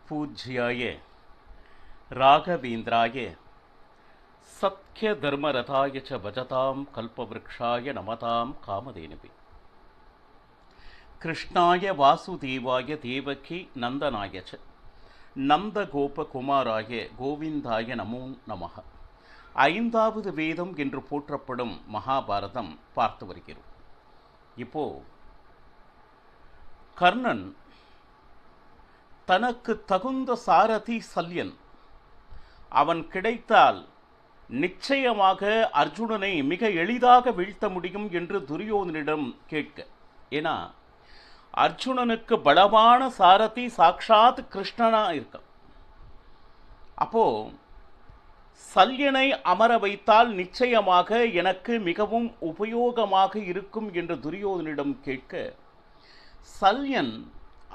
பூஜ்யாய ராகவேந்திராய சத்ய தர்மரதாய ச பஜதாம் கல்பவ்ருக்ஷாய நமதாம் காமதேனுவே. கிருஷ்ணாய வாசுதேவாய தேவகி நந்தனாய ச நந்தகோபகுமாராய கோவிந்தாய நமோ நமஹ. ஐந்தாவது வேதம் என்று போற்றப்படும் மகாபாரதம் பார்த்து வருகிறோம். இப்போ கர்ணன் தனக்கு தகுந்த சாரதி சல்யன் அவன் கிடைத்தால் நிச்சயமாக அர்ஜுனனை மிக எளிதாக வீழ்த்த முடியும் என்று துரியோதனிடம் கேட்க. ஏன்னா அர்ஜுனனுக்கு பலமான சாரதி சாக்ஷாத் கிருஷ்ணனா இருக்க. அப்போ சல்யனை அமர வைத்தால் நிச்சயமாக எனக்கு மிகவும் உபயோகமாக இருக்கும் என்று துரியோதனிடம் கேட்க, சல்யன்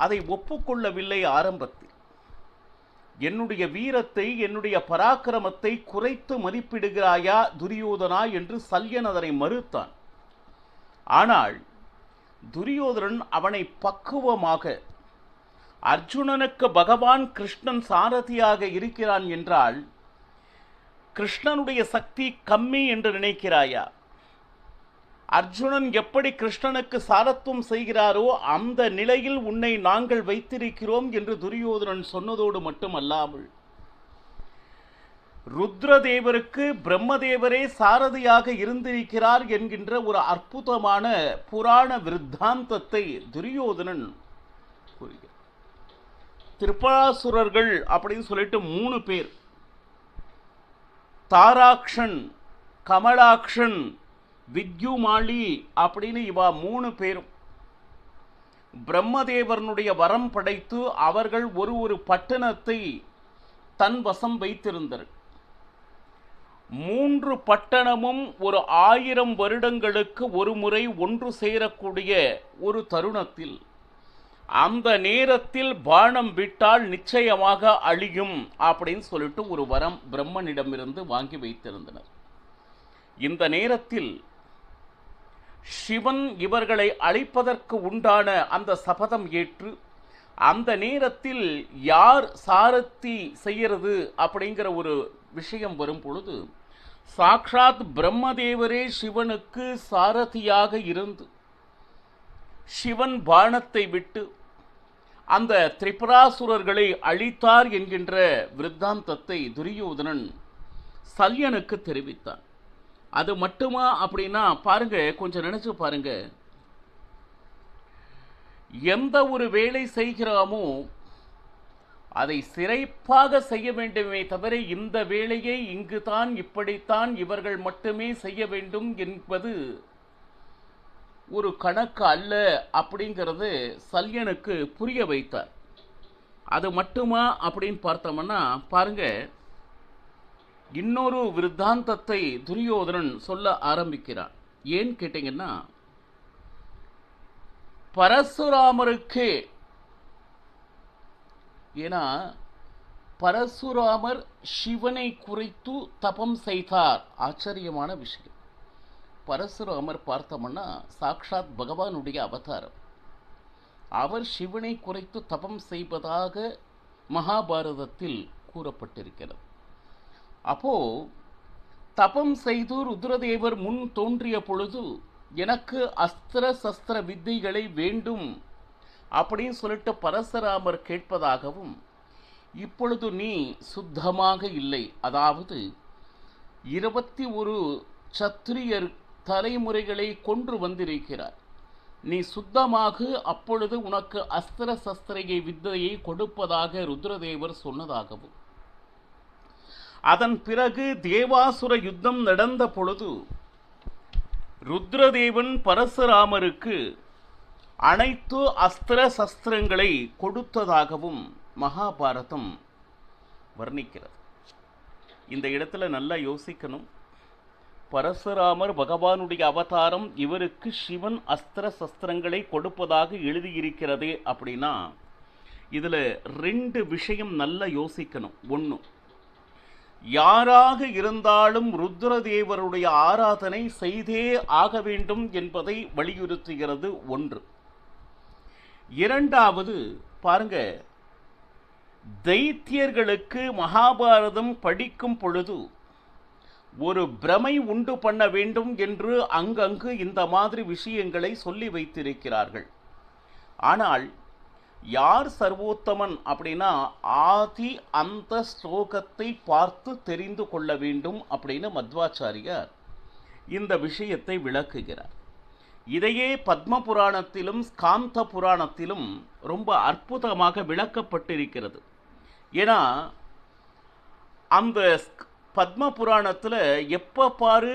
அதை ஒப்புக்கொள்ளவில்லை. ஆரம்பத்தில் என்னுடைய வீரத்தை, என்னுடைய பராக்கிரமத்தை குறைத்து மதிப்பிடுகிறாயா துரியோதனா என்று சல்யன் அதனை மறுத்தான். ஆனால் துரியோதனன் அவனை பக்குவமாக, அர்ஜுனனுக்கு பகவான் கிருஷ்ணன் சாரதியாக இருக்கிறான் என்றால் கிருஷ்ணனுடைய சக்தி கம்மி என்று நினைக்கிறாயா? அர்ஜுனன் எப்படி கிருஷ்ணனுக்கு சாரத்துவம் செய்கிறாரோ அந்த நிலையில் உன்னை நாங்கள் வைத்திருக்கிறோம் என்று துரியோதனன் சொன்னதோடு மட்டுமல்லாமல், ருத்ரதேவருக்கு பிரம்மதேவரே சாரதியாக இருந்திருக்கிறார் என்கின்ற ஒரு அற்புதமான புராண விருத்தாந்தத்தை துரியோதனன் கூறுகிறார். திரிபுராசுரர்கள் அப்படின்னு சொல்லிட்டு 3 பேர், தாராக்ஷன், கமலாக்ஷன், வித்யுமாளி அப்படின்னு இவா 3 பேரும் பிரம்மதேவனுடைய வரம் படைத்து அவர்கள் ஒரு பட்டணத்தை தன் வசம் வைத்திருந்தனர். 3 பட்டணமும் ஒரு 1000 வருடங்களுக்கு ஒரு முறை ஒன்று சேரக்கூடிய ஒரு தருணத்தில், அந்த நேரத்தில் பானம் விட்டால் நிச்சயமாக அழியும் அப்படின்னு சொல்லிட்டு ஒரு வரம் பிரம்மனிடமிருந்து வாங்கி வைத்திருந்தனர். இந்த நேரத்தில் சிவன் இவர்களை அழிப்பதற்கு உண்டான அந்த சபதம் ஏற்று, அந்த நேரத்தில் யார் சாரதி செய்கிறது அப்படிங்கிற ஒரு விஷயம் வரும் பொழுது, சாக்ஷாத் பிரம்மதேவரே சிவனுக்கு சாரதியாக இருந்து சிவன் பாணத்தை விட்டு அந்த திரிபுராசுரர்களை அழித்தார் என்கின்ற விருத்தாந்தத்தை துரியோதனன் சல்யனுக்கு தெரிவித்தான். அது மட்டுமா அப்படின்னா பாருங்க, கொஞ்சம் நினைச்சு பாருங்க. எந்த ஒரு வேலை செய்கிறோமோ அதை சிறப்பாக செய்ய வேண்டுமே தவிர, இந்த வேலையை இங்குதான் இப்படித்தான் இவர்கள் மட்டுமே செய்ய வேண்டும் என்பது ஒரு கணக்கு அல்ல அப்படிங்கிறது சல்யனுக்கு புரிய வைத்தார். அது மட்டுமா அப்படின்னு பார்த்தோம்னா பாருங்க, இன்னொரு விருத்தாந்தத்தை துரியோதனன் சொல்ல ஆரம்பிக்கிறார். ஏன் கேட்டீங்கன்னா, பரசுராமருக்கு, ஏன்னா பரசுராமர் சிவனை குறித்து தபம் செய்தார். ஆச்சரியமான விஷயம். பரசுராமர் பார்த்தோம்னா சாக்ஷாத் பகவானுடைய அவதாரம். அவர் சிவனை குறித்து தபம் செய்வதாக மகாபாரதத்தில் கூறப்பட்டிருக்கிறது. அப்போ தபம் செய்து ருத்ரதேவர் முன் தோன்றிய பொழுது, எனக்கு அஸ்திர சஸ்திர வித்தைகளை வேண்டும் அப்படின்னு சொல்லிட்டு பரசுராமர் கேட்பதாகவும், இப்பொழுது நீ சுத்தமாக இல்லை, அதாவது 21 சத்திரியர் தலைமுறைகளை கொன்று வந்திருக்கிறார், நீ சுத்தமாக, அப்பொழுது உனக்கு அஸ்திர சஸ்திர வித்தையை கொடுப்பதாக ருத்ரதேவர் சொன்னதாகவும், அதன் பிறகு தேவாசுர யுத்தம் நடந்த பொழுது ருத்ரதேவன் பரசுராமருக்கு அனைத்து அஸ்திர சஸ்திரங்களை கொடுத்ததாகவும் மகாபாரதம் வர்ணிக்கிறது. இந்த இடத்துல நல்லா யோசிக்கணும். பரசுராமர் பகவானுடைய அவதாரம், இவருக்கு சிவன் அஸ்திர சஸ்திரங்களை கொடுப்பதாக எழுதியிருக்கிறதே அப்படின்னா இதில் 2 விஷயம் நல்லா யோசிக்கணும். 1, யாராக இருந்தாலும் ருத்ரதேவருடைய ஆராதனை செய்தே ஆக வேண்டும் என்பதை வலியுறுத்துகிறது 1. 2வது பாருங்க, தைத்தியர்களுக்கு மகாபாரதம் படிக்கும் பொழுது ஒரு பிரமை உண்டு பண்ண வேண்டும் என்று அங்கங்கு இந்த மாதிரி விஷயங்களை சொல்லி வைத்திருக்கிறார்கள். ஆனால் யார் சர்வோத்தமன் அப்படின்னா ஆதி அந்த ஸ்லோகத்தை பார்த்து தெரிந்து கொள்ள வேண்டும் அப்படின்னு மத்வாச்சாரியார் இந்த விஷயத்தை விளக்குகிறார். இதையே பத்ம புராணத்திலும் ஸ்காந்த புராணத்திலும் ரொம்ப அற்புதமாக விளக்கப்பட்டிருக்கிறது. ஏன்னா அந்த பத்ம புராணத்தில் எப்போ பாரு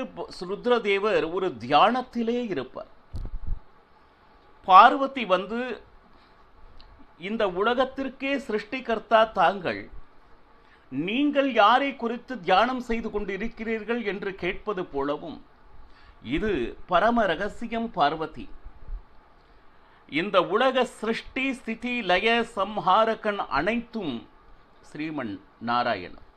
ருத்ரதேவர் ஒரு தியானத்திலே இருப்பார். பார்வதி வந்து இந்த உலகத்திற்கே சிருஷ்டிகர்த்தா தாங்கள், நீங்கள் யாரை குறித்து தியானம் செய்து கொண்டிருக்கிறீர்கள் என்று கேட்பது போலவும், இது பரம ரகசியம் பார்வதி. இந்த உலக சிருஷ்டி ஸ்திதி லய சம்ஹாரகன் அனைத்தும் ஸ்ரீமன் நாராயணன்.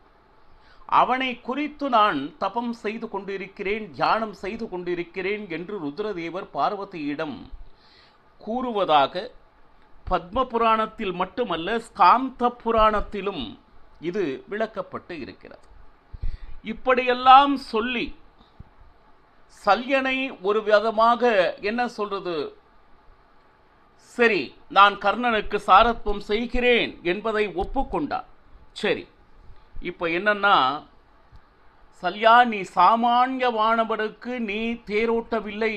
அவனை குறித்து நான் தபம் செய்து கொண்டிருக்கிறேன், தியானம் செய்து கொண்டிருக்கிறேன் என்று ருத்ரதேவர் பார்வதியிடம் கூறுவதாக பத்ம புராணத்தில் மட்டுமல்ல ஸ்காந்த புராணத்திலும் இது விளக்கப்பட்டு இருக்கிறது. இப்படியெல்லாம் சொல்லி சல்யனை ஒரு விதமாக என்ன சொல்றது, சரி நான் கர்ணனுக்கு சாரத்துவம் செய்கிறேன் என்பதை ஒப்புக்கொண்டார். சரி, இப்போ என்னன்னா, சல்யா நீ சாமானியமானவருக்கு நீ தேரோட்டவில்லை.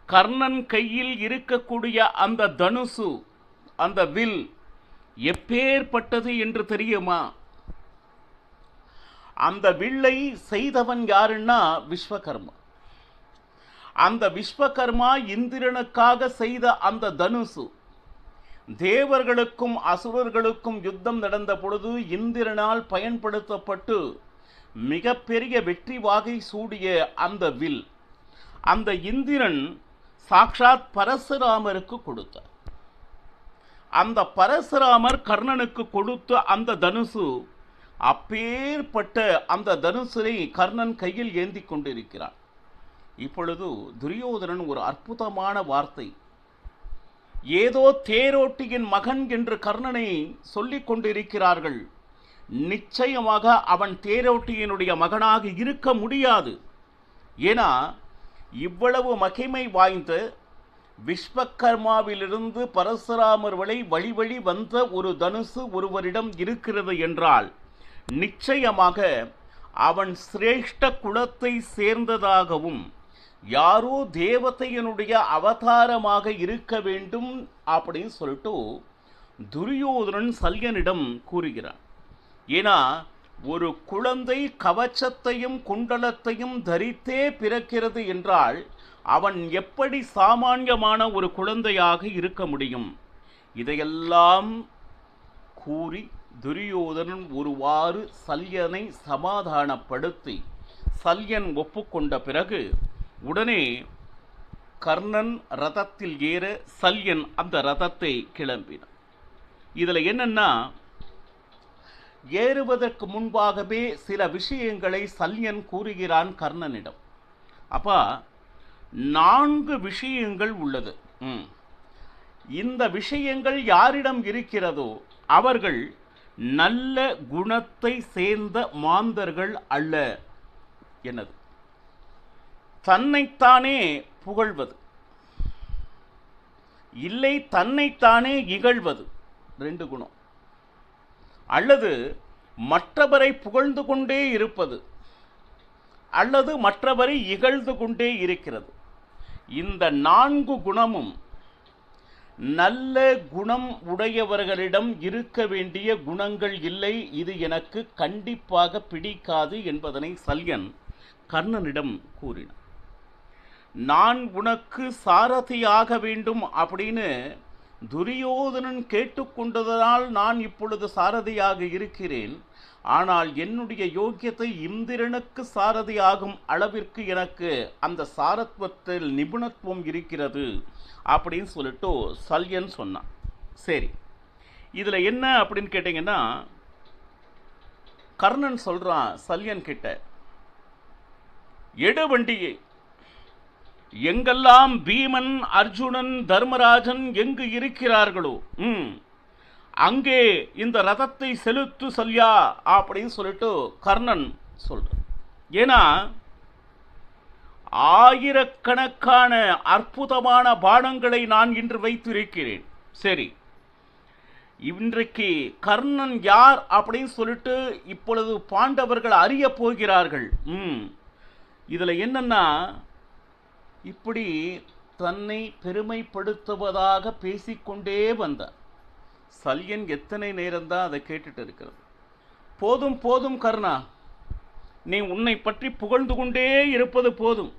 கர்ணன் கையில் இருக்கக்கூடிய அந்த தனுசு, அந்த வில் எப்பேற்பட்டது என்று தெரியுமா? அந்த வில்லை செய்தவன் யாருன்னா விஸ்வகர்மா. அந்த விஸ்வகர்மா இந்திரனுக்காக செய்த அந்த தனுசு தேவர்களுக்கும் அசுரர்களுக்கும் யுத்தம் நடந்த பொழுது இந்திரனால் பயன்படுத்தப்பட்டு மிகப்பெரிய வெற்றி வாகை சூடிய அந்த வில், அந்த இந்திரன் சாக்ஷாத் பரசுராமருக்கு கொடுத்தார். அந்த பரசுராமர் கர்ணனுக்கு கொடுத்த அந்த தனுசு, அப்பேற்பட்ட அந்த தனுசை கர்ணன் கையில் ஏந்தி கொண்டிருக்கிறான். இப்பொழுது துரியோதனன் ஒரு அற்புதமான வார்த்தை, ஏதோ தேரோட்டியின் மகன் என்று கர்ணனை சொல்லிக் கொண்டிருக்கிறார்கள். நிச்சயமாக அவன் தேரோட்டியினுடைய மகனாக இருக்க முடியாது. ஏன்னா இவ்வளவு மகிமை வாய்ந்த விஸ்வகர்மாவிலிருந்து பரசுராமர் வரை வழி வழி வந்த ஒரு தனுசு ஒருவரிடம் இருக்கிறது என்றால் நிச்சயமாக அவன் சிரேஷ்ட குலத்தை சேர்ந்ததாகவும் யாரோ தேவதையனுடைய அவதாரமாக இருக்க வேண்டும் அப்படின்னு சொல்லிட்டு துரியோதனன் சல்யனிடம் கூறுகிறான். ஏன்னா ஒரு குழந்தை கவச்சத்தையும் குண்டலத்தையும் தரித்தே பிறக்கிறது என்றால் அவன் எப்படி சாமானியமான ஒரு குழந்தையாக இருக்க முடியும்? இதையெல்லாம் கூறி துரியோதனன் ஒருவாறு சல்யனை சமாதானப்படுத்தி சல்யன் ஒப்புக்கொண்ட பிறகு உடனே கர்ணன் ரதத்தில் ஏற சல்யன் அந்த ரதத்தை கிளம்பினான். இதில் என்னன்னா, ஏறுவதற்கு முன்பாகவே சில விஷயங்களை சல்யன் கூறுகிறான் கர்ணனிடம். அப்பா 4 விஷயங்கள் உள்ளது. இந்த விஷயங்கள் யாரிடம் இருக்கிறதோ அவர்கள் நல்ல குணத்தை சேர்ந்த மாந்தர்கள் அல்ல. என்னது? தன்னைத்தானே புகழ்வது, இல்லை தன்னைத்தானே இகழ்வது, 2 குணம். அல்லது மற்றவரை புகழ்ந்து கொண்டே இருப்பது, அல்லது மற்றவரை இகழ்ந்து கொண்டே இருக்கிறது. இந்த 4 குணமும் நல்ல குணம் உடையவர்களிடம் இருக்க வேண்டிய குணங்கள் இல்லை. இது எனக்கு கண்டிப்பாக பிடிக்காது என்பதனை சல்யன் கர்ணனிடம் கூறினான். நான் உனக்கு சாரதியாக வேண்டும் அப்படின்னு துரியோதனன் கேட்டுக்கொண்டதனால் நான் இப்பொழுது சாரதியாக இருக்கிறேன். ஆனால் என்னுடைய யோக்கியத்தை இந்திரனுக்கு சாரதியாகும் அளவிற்கு எனக்கு அந்த சாரத்வத்தில் நிபுணத்துவம் இருக்கிறது அப்படின்னு சொல்லிட்டு சல்யன் சொன்னான். சரி, இதில் என்ன அப்படின்னு கேட்டிங்கன்னா, கர்ணன் சொல்கிறான் சல்யன் கிட்ட, எடு வண்டியை, எங்கெல்லாம் பீமன் அர்ஜுனன் தர்மராஜன் எங்கு இருக்கிறார்களோ அங்கே இந்த ரதத்தை செலுத்து சல்யா அப்படின்னு சொல்லிட்டு கர்ணன் சொல்ற. ஏன்னா ஆயிரக்கணக்கான அற்புதமான பானங்களை நான் இன்று வைத்திருக்கிறேன். சரி, இன்றைக்கு கர்ணன் யார் அப்படின்னு சொல்லிட்டு இப்பொழுது பாண்டவர்கள் அறிய போகிறார்கள். இதுல என்னன்னா, இப்படி தன்னை பெருமைப்படுத்துவதாக பேசிக்கொண்டே வந்தார். சல்யன் எத்தனை நேரம்தான் அதை கேட்டுட்டு இருக்கிறது. போதும் போதும் கர்ணா, நீ உன்னை பற்றி புகழ்ந்து கொண்டே இருப்பது போதும்.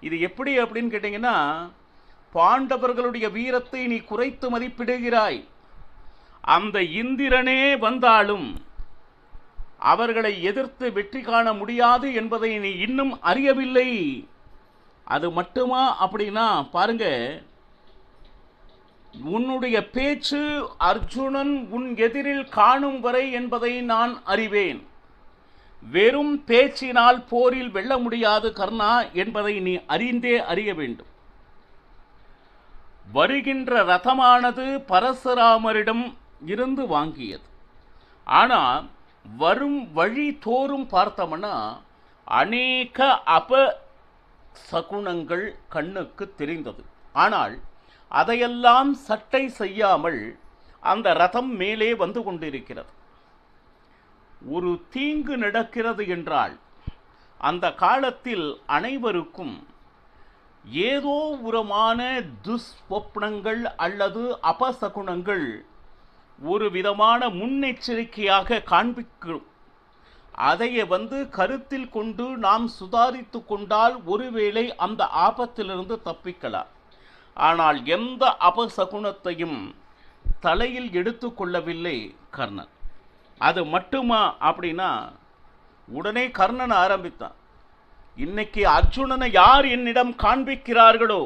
இது எப்படி அப்படின்னு கேட்டீங்கன்னா, பாண்டவர்களுடைய வீரத்தை நீ குறைத்து மதிப்பிடுகிறாய். அந்த இந்திரனே வந்தாலும் அவர்களை எதிர்த்து வெற்றி காண முடியாது என்பதை நீ இன்னும் அறியவில்லை. அது மட்டுமா அப்படின்னா பாருங்க, உன்னுடைய பேச்சு அர்ஜுனன் உன் எதிரில் காணும் வரை என்பதை நான் அறிவேன். வெறும் பேச்சினால் போரில் வெல்ல முடியாது கர்ணா என்பதை நீ அறிந்தே அறிய வேண்டும். வருகின்ற ரதமானது பரசுராமரிடம் இருந்து வாங்கியது. ஆனால் வரும் வழி தோறும் பார்த்தோம்னா அநேக சகுனங்கள் கண்ணுக்கு தெரிந்தது. ஆனால் அதையெல்லாம் சட்டை செய்யாமல் அந்த ரதம் மேலே வந்து கொண்டிருக்கிறது. ஒரு தீங்கு நடக்கிறது என்றால் அந்த காலத்தில் அனைவருக்கும் ஏதோ உரமான துஸ்வப்னங்கள் அல்லது அபசகுனங்கள் ஒரு விதமான முன்னெச்சரிக்கையாக காண்பிக்கும். அதையே கருத்தில் கொண்டு நாம் சுதாரித்து கொண்டால் ஒருவேளை அந்த ஆபத்திலிருந்து தப்பிக்கலாம். ஆனால் எந்த அபசகுனத்தையும் தலையில் எடுத்து கொள்ளவில்லை கர்ணன். அது மட்டுமா அப்படின்னா உடனே கர்ணன் ஆரம்பித்தான். இன்னைக்கு அர்ஜுனனை யார் என்னிடம் காண்பிக்கிறார்களோ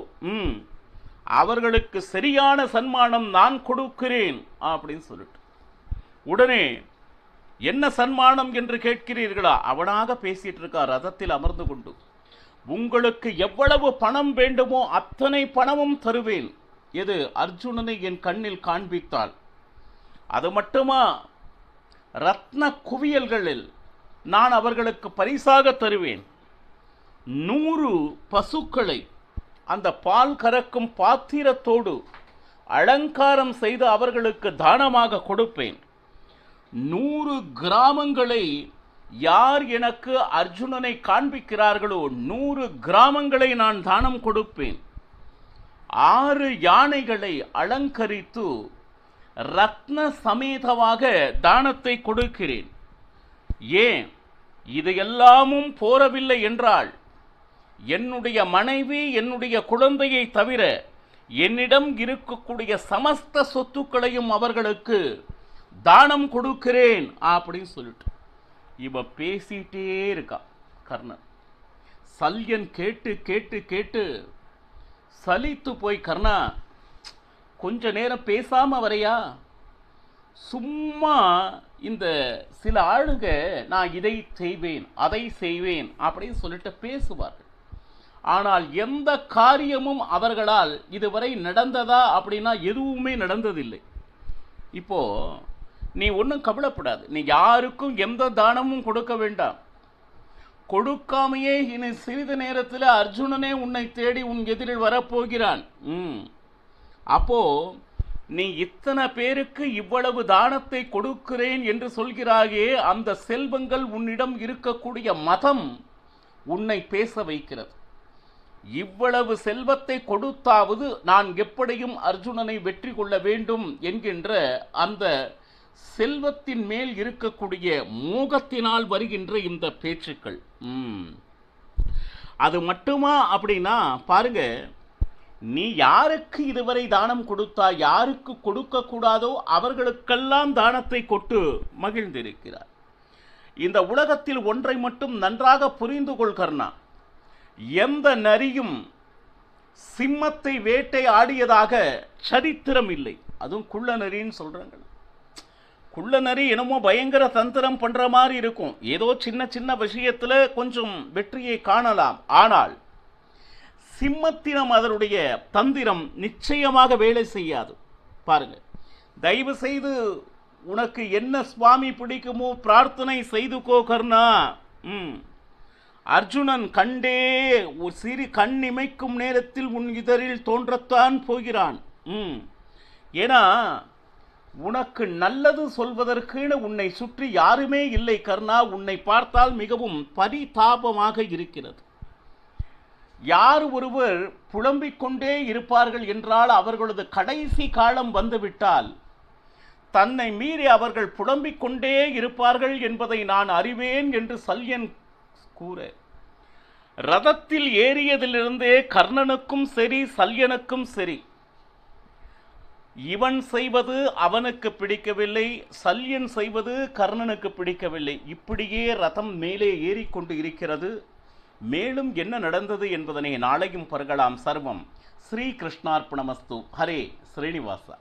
அவர்களுக்கு சரியான சன்மானம் நான் கொடுக்கிறேன் அப்படின்னு சொல்லிட்டு, உடனே என்ன சன்மானம் என்று கேட்கிறீர்களா? அவனாக பேசிட்டு இருக்கார் ரதத்தில் அமர்ந்து கொண்டு. உங்களுக்கு எவ்வளவு பணம் வேண்டுமோ அத்தனை பணமும் தருவேன், எது அர்ஜுனனை என் கண்ணில் காண்பித்தாள். அது மட்டுமா, ரத்ன குவியல்களில் நான் அவர்களுக்கு பரிசாக தருவேன். 100 பசுக்களை அந்த பால் கறக்கும் பாத்திரத்தோடு அலங்காரம் செய்து அவர்களுக்கு தானமாக கொடுப்பேன். 100 கிராமங்களை யார் எனக்கு அர்ஜுனனை காண்பிக்கிறார்களோ 100 கிராமங்களை நான் தானம் கொடுப்பேன். 6 யானைகளை அலங்கரித்து ரத்ன சமேதமாக தானத்தை கொடுக்கிறேன். ஏன் இது எல்லாமும் போரவில்லை என்றால் என்னுடைய மனைவி என்னுடைய குழந்தையை தவிர என்னிடம் இருக்கக்கூடிய சமஸ்த சொத்துக்களையும் அவர்களுக்கு தானம் கொடுக்கிறேன் அப்படின்னு சொல்லிட்டு இவன் பேசிட்டே இருக்கான் கர்ணன். சல்யன் கேட்டு கேட்டு கேட்டு சலித்து போய், கர்ணா கொஞ்ச நேரம் பேசாம வரையா, சும்மா இந்த சில ஆளுங்க நான் இதை செய்வேன் அதை செய்வேன் அப்படின்னு சொல்லிட்டு பேசுவார்கள். ஆனால் எந்த காரியமும் அவர்களால் இதுவரை நடந்ததா அப்படின்னா எதுவுமே நடந்ததில்லை. இப்போ நீ ஒன்றும் கவலைப்படாது, நீ யாருக்கும் எந்த தானமும் கொடுக்க வேண்டாம். கொடுக்காமையே இனி சிறிது நேரத்தில் அர்ஜுனனே உன்னை தேடி உன் எதிரில் வரப்போகிறான். அப்போ நீ இத்தனை பேருக்கு இவ்வளவு தானத்தை கொடுக்கிறேன் என்று சொல்கிறாயே, அந்த செல்வங்கள் உன்னிடம் இருக்கக்கூடிய மதம் உன்னை பேச வைக்கிறது. இவ்வளவு செல்வத்தை கொடுத்தாவது நான் எப்படியும் அர்ஜுனனை வெற்றி கொள்ள வேண்டும் என்கின்ற அந்த செல்வத்தின் மேல் இருக்கக்கூடிய மோகத்தினால் வருகின்ற இந்த பேச்சுக்கள். அது மட்டுமா அப்படின்னா பாருங்க, நீ யாருக்கு இதுவரை தானம் கொடுத்தா, யாருக்கு கொடுக்க கூடாதோ அவர்களுக்கெல்லாம் தானத்தை கொட்டு மகிழ்ந்திருக்கிறார். இந்த உலகத்தில் ஒன்றை மட்டும் நன்றாக புரிந்து கொள் கர்ணா, எந்த நரியும் சிம்மத்தை வேட்டை ஆடியதாக சரித்திரம் இல்லை. அதுவும் குள்ள நரின்னு சொல்றாங்க. குள்ள நரி என்னமோ பயங்கர தந்திரம் பண்ற மாதிரி இருக்கும், ஏதோ சின்ன சின்ன விஷயத்துல கொஞ்சம் வெற்றியை காணலாம். ஆனால் சிம்மத்தினம் அதனுடைய தந்திரம் நிச்சயமாக வேலை செய்யாது. பாருங்க, தயவு செய்து உனக்கு என்ன சுவாமி பிடிக்குமோ பிரார்த்தனை செய்துக்கோ கர்ணா. அர்ஜுனன் கண்டே ஒரு சிறு கண் இமைக்கும் நேரத்தில் உன் இதழில் தோன்றத்தான் போகிறான். ஏன்னா உனக்கு நல்லது சொல்வதற்குன்னு உன்னை சுற்றி யாருமே இல்லை கர்ணா. உன்னை பார்த்தால் மிகவும் பரிதாபமாக இருக்கிறது. யார் ஒருவர் புலம்பிக் கொண்டே இருப்பார்கள் என்றால் அவர்களது கடைசி காலம் வந்துவிட்டால் தன்னை மீறி அவர்கள் புலம்பிக் கொண்டே இருப்பார்கள் என்பதை நான் அறிவேன் என்று சல்யன் கூற, ரதத்தில் ஏறியதிலிருந்தே கர்ணனுக்கும் சரி சல்யனுக்கும் சரி இவன் செய்வது அவனுக்கு பிடிக்கவில்லை, சல்யன் செய்வது கர்ணனுக்கு பிடிக்கவில்லை. இப்படியே ரதம் மேலே ஏறிக்கொண்டு இருக்கிறது. மேலும் என்ன நடந்தது என்பதனை நாளையும் பருகலாம். சர்வம் ஸ்ரீ கிருஷ்ணார்ப்பணமஸ்து. ஹரே ஸ்ரீனிவாசா.